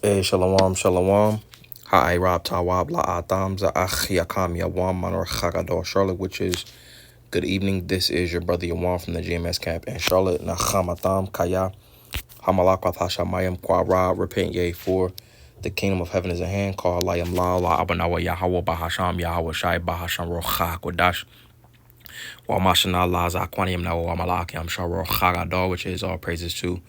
Shalom, shalom. Hi, Rob Tawab La Atam Za Yakam Yawam Manor Chagador Charlotte, which is good evening. This is your brother Yawan from the GMS camp in Charlotte. Nachamatam Kaya Hamalakat Hashamayam Kwara, repent ye for the kingdom of heaven is at hand. Call Layam La Abanawa Yahweh Bahasham Yahweh Shai Bahasham Rocha Kodash. Wamashana La Zakwaniam Nawa Malakiam Sharo Chagador, which is all praises to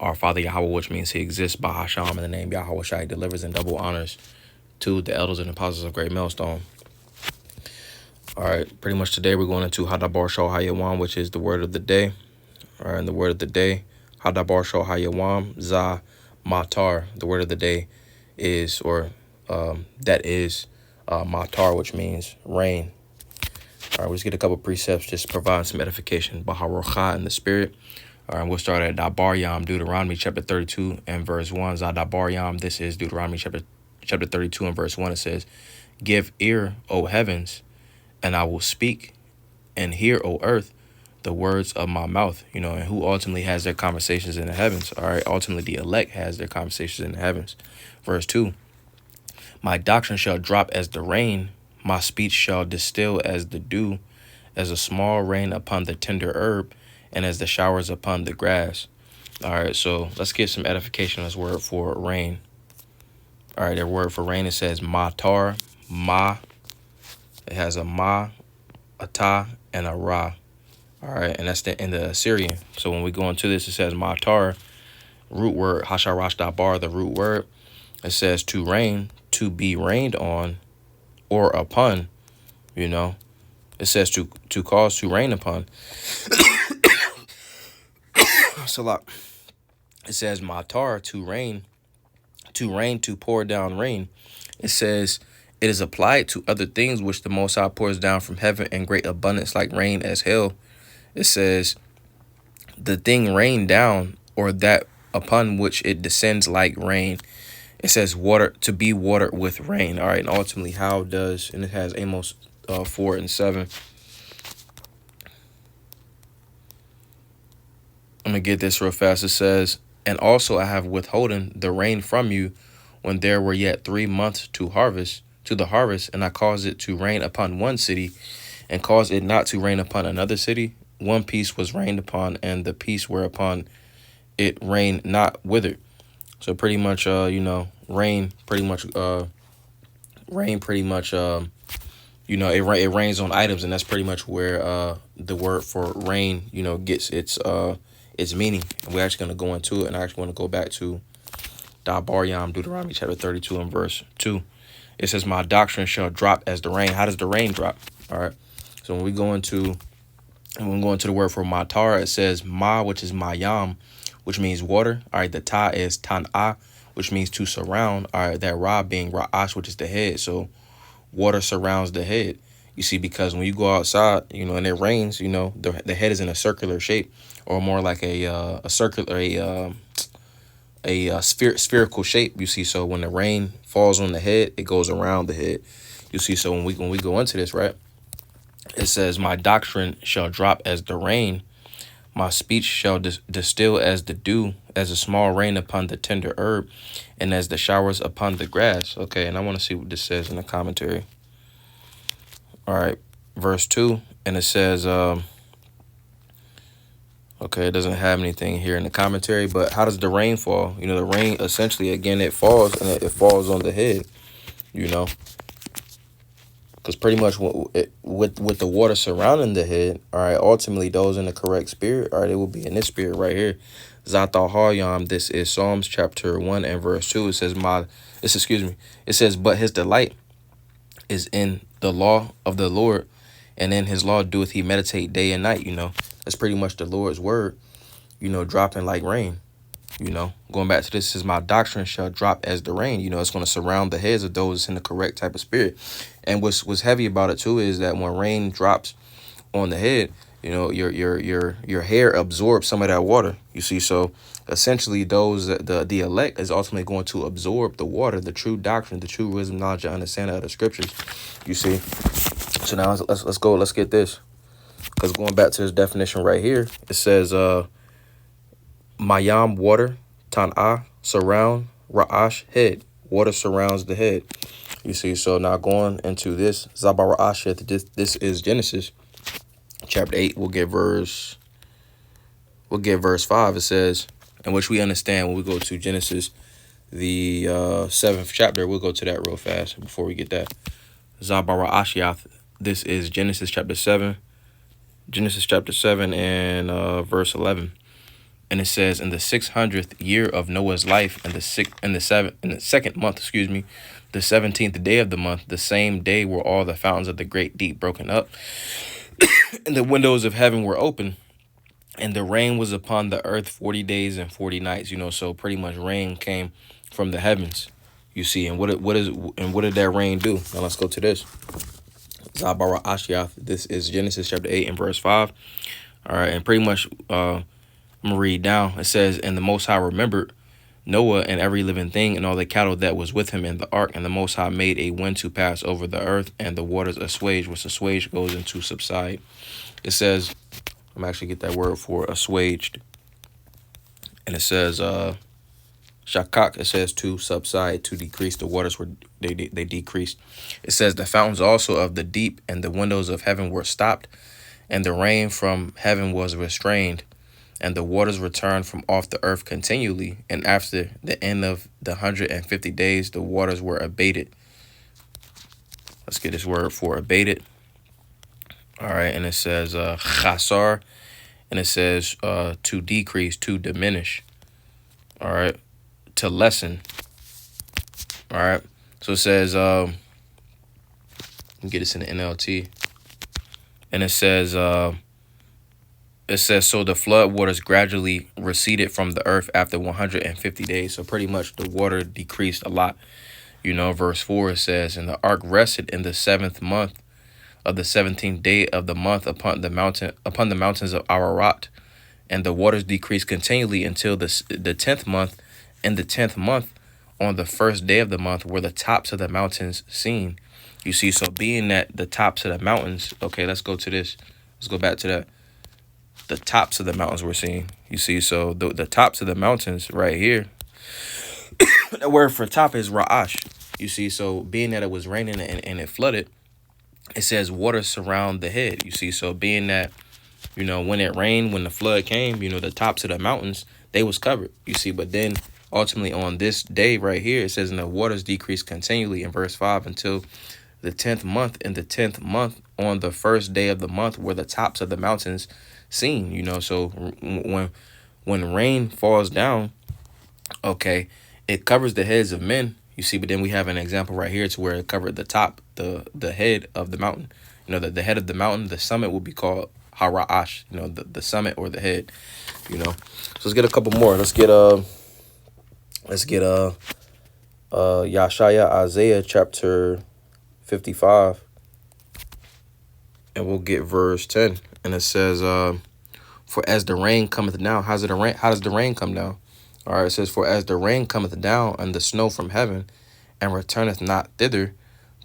our Father Yahweh, which means he exists, Bahasham, in the name Yahweh Shai, delivers and double honors to the elders and apostles of Great Millstone. All right, pretty much today we're going into Hadabar Shal Hayawam, which is the word of the day. All right, and the word of the day, Hadabar Shal Hayawam, Za Matar. The word of the day is, that is Matar, which means rain. All right, let's get a couple precepts just to provide some edification. Baharocha in the spirit. All right, we'll start at Dabar Yam, Deuteronomy chapter 32 and verse 1. Dabar Yam, this is Deuteronomy chapter 32 and verse 1. It says, "Give ear, O heavens, and I will speak, and hear, O earth, the words of my mouth." You know, and who ultimately has their conversations in the heavens? All right, ultimately the elect has their conversations in the heavens. Verse 2, "My doctrine shall drop as the rain, my speech shall distill as the dew, as a small rain upon the tender herb, and as the showers upon the grass." All right, so let's get some edification on this word for rain. All right, their word for rain, it says matar, ma. It has a ma, a ta, and a ra. All right, and that's in the Assyrian. So when we go into this, it says matar, root word, hasharash dabar, the root word. It says to rain, to be rained on, or upon, you know. It says to cause to rain upon. So like, it says matar, to rain, to pour down rain. It says it is applied to other things which the Most High pours down from heaven in great abundance like rain as hail. It says the thing rained down, or that upon which it descends like rain. It says water, to be watered with rain. All right, and ultimately how does, and it has Amos 4 and 7. I'm going to get this real fast. It says, "And also I have withholden the rain from you when there were yet 3 months to the harvest, and I caused it to rain upon one city, and caused it not to rain upon another city. One piece was rained upon, and the piece whereupon it rained not withered." So pretty much, rain pretty much, it rains on items, and that's pretty much where the word for rain, gets its meaning. And we're actually going to go into it, and I actually want to go back to Dabar Yam, Deuteronomy chapter 32 and verse 2. It says, "My doctrine shall drop as the rain." How does the rain drop? All right. So when we go into the word for matar, it says ma, which is mayam, which means water. All right. The ta is tan'a, which means to surround. All right. That ra being ra'ash, which is the head. So water surrounds the head. You see, because when you go outside, and it rains, the head is in a circular shape, or more like a spherical shape. You see, so when the rain falls on the head, it goes around the head. You see, so when we go into this, right, it says, "My doctrine shall drop as the rain, my speech shall distill as the dew, as a small rain upon the tender herb, and as the showers upon the grass." Okay, and I want to see what this says in the commentary. All right, verse 2, and it says, it doesn't have anything here in the commentary, but how does the rain fall? The rain, essentially, again, it falls, and it falls on the head, because pretty much with the water surrounding the head, all right, ultimately those in the correct spirit, all right, it will be in this spirit right here. Zatah Haryam, this is Psalms chapter 1 and verse 2. It says, it says, "But his delight is in the law of the Lord, and in his law doeth he meditate day and night." That's pretty much the Lord's word, dropping like rain. Going back to this, is "My doctrine shall drop as the rain." It's going to surround the heads of those in the correct type of spirit. And what's heavy about it too is that when rain drops on the head, your hair absorbs some of that water. You see, so essentially those the elect is ultimately going to absorb the water, the true doctrine, the true wisdom, knowledge, and understanding of the scriptures. You see, so now let's get this, because going back to this definition right here, it says mayam, water, tan'a, surround, Ra'ash, head. Water surrounds the head. You see, so now going into this, Zabar Ra'ash, this is Genesis chapter 8. We'll get verse 5. It says, in which we understand when we go to Genesis, the 7th chapter. We'll go to that real fast before we get that. Zabar Ra'ash, this is Genesis chapter 7. Genesis chapter 7 and verse 11. And it says, in the 600th year of Noah's life, in the second month, the 17th day of the month, the same day were all the fountains of the great deep broken up, and the windows of heaven were open, and the rain was upon the earth 40 days and 40 nights. So pretty much rain came from the heavens. You see, and what did that rain do? Now let's go to this. Zabara Ashiath. This is Genesis chapter 8 and verse 5. All right, and pretty much I'm gonna read down. It says, and the Most High remembered Noah and every living thing and all the cattle that was with him in the ark, and the Most High made a wind to pass over the earth, and the waters assuaged, which assuaged goes into subside. It says, I'm actually get that word for assuaged, and it says shakak. It says to subside, to decrease. The waters were they decreased. It says the fountains also of the deep and the windows of heaven were stopped, and the rain from heaven was restrained, and the waters returned from off the earth continually. And after the end of the 150 days, the waters were abated. Let's get this word for abated. All right, and it says chasar, and it says to decrease, to diminish. All right, to lessen. All right, so it says, let me get this in the NLT, and it says, so the flood waters gradually receded from the earth after 150 days. So pretty much the water decreased a lot. Verse 4, it says, and the ark rested in the 7th month of the 17th day of the month upon the mountains of Ararat, and the waters decreased continually until the 10th month. In the 10th month, on the first day of the month, were the tops of the mountains seen. You see, so being that the tops of the mountains, okay, let's go to this. Let's go back to that. The tops of the mountains were seen. You see, so the tops of the mountains right here, the word for top is Ra'ash. You see, so being that it was raining and it flooded, it says water surround the head. You see, so being that, when it rained, when the flood came, the tops of the mountains, they was covered. You see, but then ultimately on this day right here, it says, and the waters decreased continually in verse 5 until the 10th month. In the 10th month, on the first day of the month, were the tops of the mountains seen. So when rain falls down, okay, it covers the heads of men. You see, but then we have an example right here to where it covered the top, the head of the mountain. The head of the mountain, the summit will be called Hara'ash, the summit or the head, So let's get a couple more. Let's get Yashaya, Isaiah chapter 55, and we'll get verse 10. And it says, for as the rain cometh down, how does the rain come down? All right, it says, for as the rain cometh down and the snow from heaven, and returneth not thither,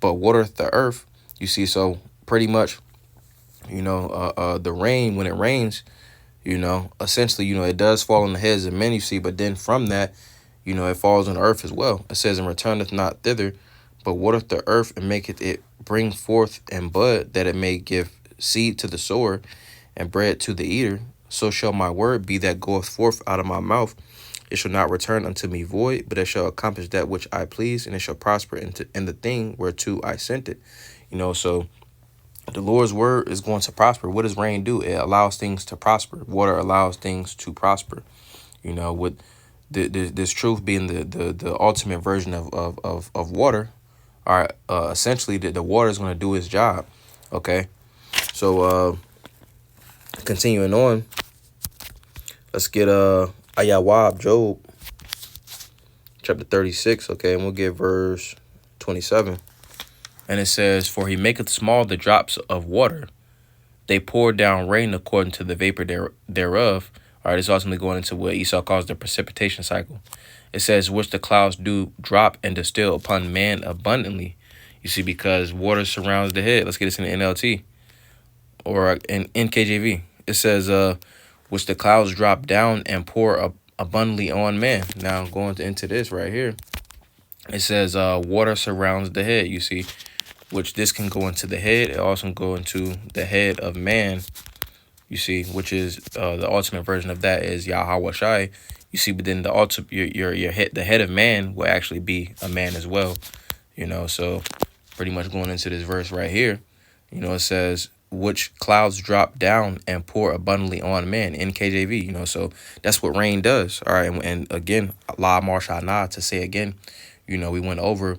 but watereth the earth. You see, so pretty much, the rain, when it rains, essentially, it does fall on the heads of men, you see, but then from that, it falls on the earth as well. It says, and returneth not thither, but watereth the earth, and maketh it bring forth and bud, that it may give seed to the sower and bread to the eater. So shall my word be that goeth forth out of my mouth. It shall not return unto me void, but it shall accomplish that which I please, and it shall prosper in the thing whereto I sent it. So the Lord's word is going to prosper. What does rain do? It allows things to prosper. Water allows things to prosper. With this truth being the ultimate version of water, all right, essentially the water is going to do its job. Okay, so continuing on, let's get Ayawab, Job chapter 36, okay, and we'll get verse 27. And it says, for he maketh small the drops of water, they pour down rain according to the vapor thereof. All right, it's ultimately going into what Esau calls the precipitation cycle. It says, which the clouds do drop and distill upon man abundantly. You see, because water surrounds the head. Let's get this in the NLT or in KJV. It says, which the clouds drop down and pour abundantly on man. Now going into this right here, it says water surrounds the head, you see, which this can go into the head. It also can go into the head of man, you see, which is the ultimate version of that is Yahweh Shai, you see, but then the ultimate your head, the head of man will actually be a man as well, you know. So pretty much going into this verse right here, you know, it says which clouds drop down and pour abundantly on man in KJV, you know. So that's what rain does. All right, and again, La Marshana to say again, you know, we went over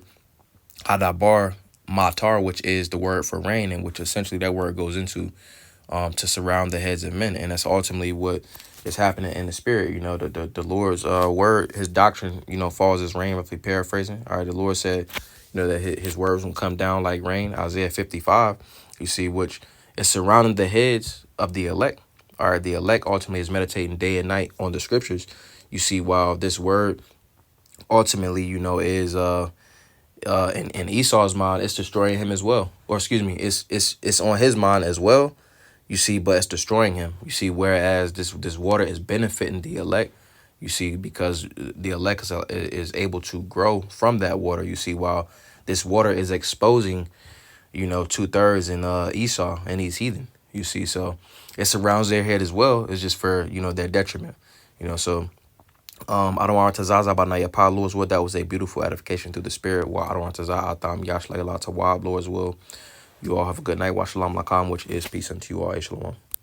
Adabar Matar, which is the word for rain, and which essentially that word goes into to surround the heads of men, and that's ultimately what is happening in the spirit. You know, the Lord's word, his doctrine, you know, falls as rain. Roughly paraphrasing. All right, the Lord said, you know, that his words will come down like rain. Isaiah 55. You see, which is surrounding the heads of the elect. All right, the elect ultimately is meditating day and night on the scriptures. You see, while this word ultimately, you know, is in Esau's mind, it's destroying him as well. Or excuse me, it's on his mind as well. You see, but it's destroying him. You see, whereas this water is benefiting the elect. You see, because the elect is able to grow from that water. You see, while this water is exposing, you know, 2/3 in Esau and he's heathen. You see, so it surrounds their head as well. It's just for, you know, their detriment. You know, so I don't want to zaza by Nayapa, Lord's will. That was a beautiful edification through the spirit. Well, I don't want to zaza atam yash layla to wab, Lord's will. You all have a good night. Wa shalom lakam, which is peace unto you all. Shalom.